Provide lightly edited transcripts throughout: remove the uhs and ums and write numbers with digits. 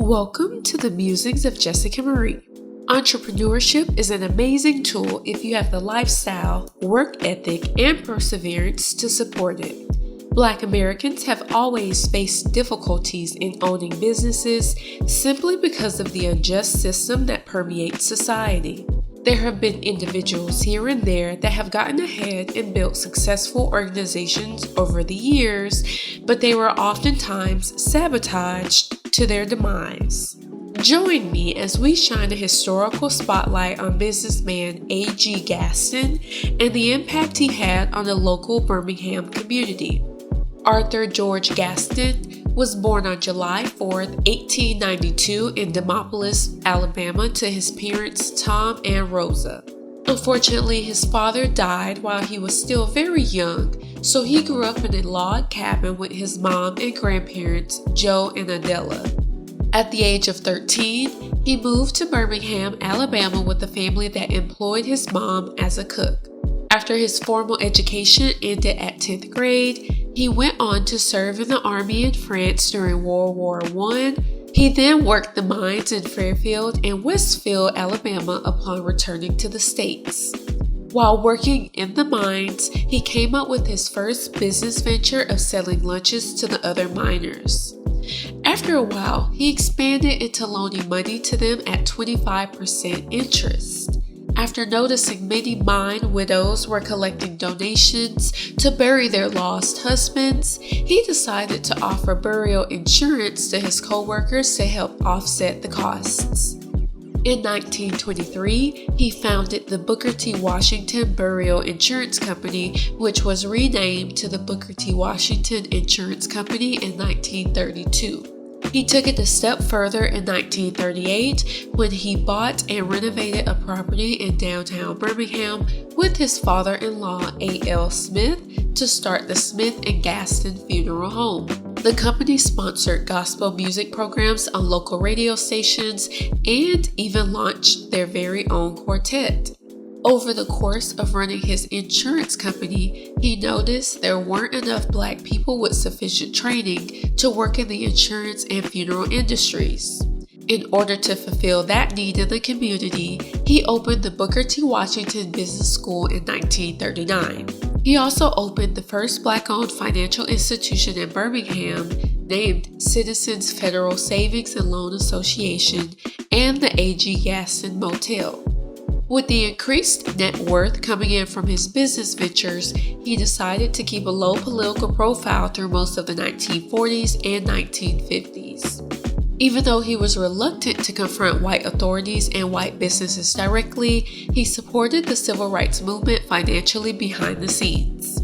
Welcome to the Musings of Jessica Marie. Entrepreneurship is an amazing tool if you have the lifestyle, work ethic, and perseverance to support it. Black Americans have always faced difficulties in owning businesses simply because of the unjust system that permeates society. There have been individuals here and there that have gotten ahead and built successful organizations over the years, but they were oftentimes sabotaged to their demise. Join me as we shine a historical spotlight on businessman A.G. Gaston and the impact he had on the local Birmingham community. Arthur George Gaston was born on July 4, 1892 in Demopolis, Alabama to his parents Tom and Rosa. Unfortunately, his father died while he was still very young, so he grew up in a log cabin with his mom and grandparents Joe and Adela. At the age of 13, he moved to Birmingham, Alabama with a family that employed his mom as a cook. After his formal education ended at 10th grade, he went on to serve in the army in France during World War I. He then worked the mines in Fairfield and Westfield, Alabama upon returning to the States. While working in the mines, he came up with his first business venture of selling lunches to the other miners. After a while, he expanded into loaning money to them at 25% interest. After noticing many mine widows were collecting donations to bury their lost husbands, he decided to offer burial insurance to his co-workers to help offset the costs. In 1923, he founded the Booker T. Washington Burial Insurance Company, which was renamed to the Booker T. Washington Insurance Company in 1932. He took it a step further in 1938 when he bought and renovated a property in downtown Birmingham with his father-in-law A.L. Smith to start the Smith and Gaston Funeral Home. The company sponsored gospel music programs on local radio stations and even launched their very own quartet. Over the course of running his insurance company, he noticed there weren't enough Black people with sufficient training to work in the insurance and funeral industries. In order to fulfill that need in the community, he opened the Booker T. Washington Business School in 1939. He also opened the first Black-owned financial institution in Birmingham, named Citizens Federal Savings and Loan Association, and the A.G. Gaston Motel. With the increased net worth coming in from his business ventures, he decided to keep a low political profile through most of the 1940s and 1950s. Even though he was reluctant to confront white authorities and white businesses directly, he supported the civil rights movement financially behind the scenes.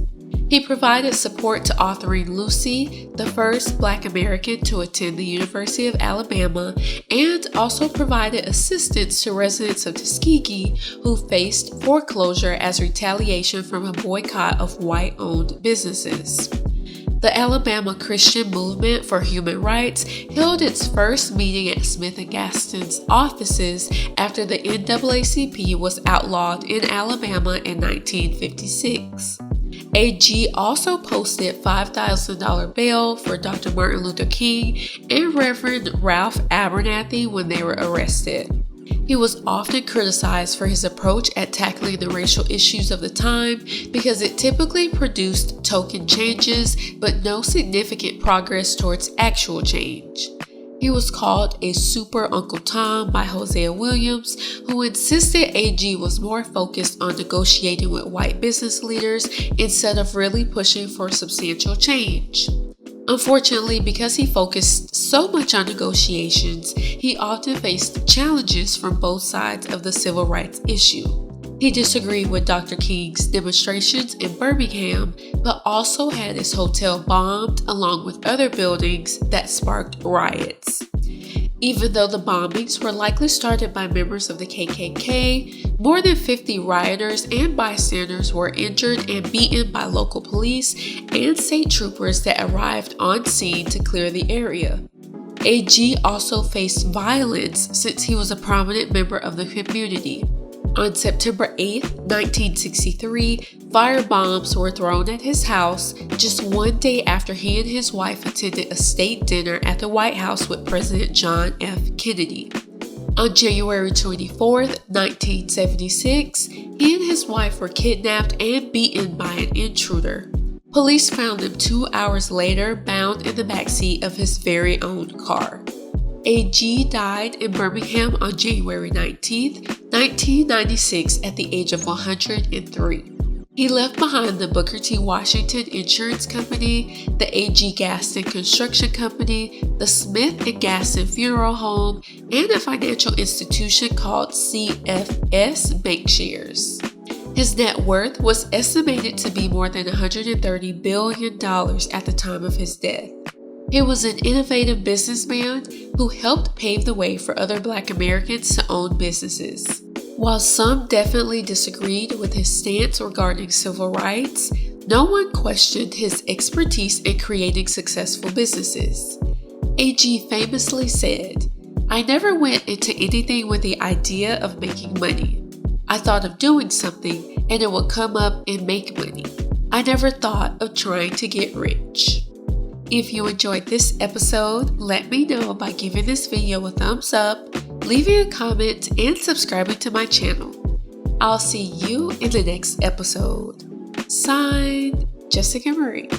He provided support to authoring Lucy, the first Black American to attend the University of Alabama, and also provided assistance to residents of Tuskegee who faced foreclosure as retaliation from a boycott of white-owned businesses. The Alabama Christian Movement for Human Rights held its first meeting at Smith & Gaston's offices after the NAACP was outlawed in Alabama in 1956. A.G. also posted $5,000 bail for Dr. Martin Luther King and Reverend Ralph Abernathy when they were arrested. He was often criticized for his approach at tackling the racial issues of the time because it typically produced token changes but no significant progress towards actual change. He was called a Super Uncle Tom by Hosea Williams, who insisted A.G. was more focused on negotiating with white business leaders instead of really pushing for substantial change. Unfortunately, because he focused so much on negotiations, he often faced challenges from both sides of the civil rights issue. He disagreed with Dr. King's demonstrations in Birmingham, but also had his hotel bombed along with other buildings that sparked riots. Even though the bombings were likely started by members of the KKK, more than 50 rioters and bystanders were injured and beaten by local police and state troopers that arrived on scene to clear the area. A.G. also faced violence since he was a prominent member of the community. On September 8, 1963, Firebombs were thrown at his house just one day after he and his wife attended a state dinner at the White House with President John F. Kennedy. On January 24, 1976, he and his wife were kidnapped and beaten by an intruder. Police found him 2 hours later, bound in the backseat of his very own car. A.G. died in Birmingham on January 19, 1996 at the age of 103. He left behind the Booker T. Washington Insurance Company, the A.G. Gaston Construction Company, the Smith and Gaston Funeral Home, and a financial institution called CFS Bankshares. His net worth was estimated to be more than $130 billion at the time of his death. He was an innovative businessman who helped pave the way for other Black Americans to own businesses. While some definitely disagreed with his stance regarding civil rights, no one questioned his expertise in creating successful businesses. A.G. famously said, "I never went into anything with the idea of making money. I thought of doing something and it would come up and make money. I never thought of trying to get rich." If you enjoyed this episode, let me know by giving this video a thumbs up, leaving a comment, and subscribing to my channel. I'll see you in the next episode. Signed, Jessica Marie.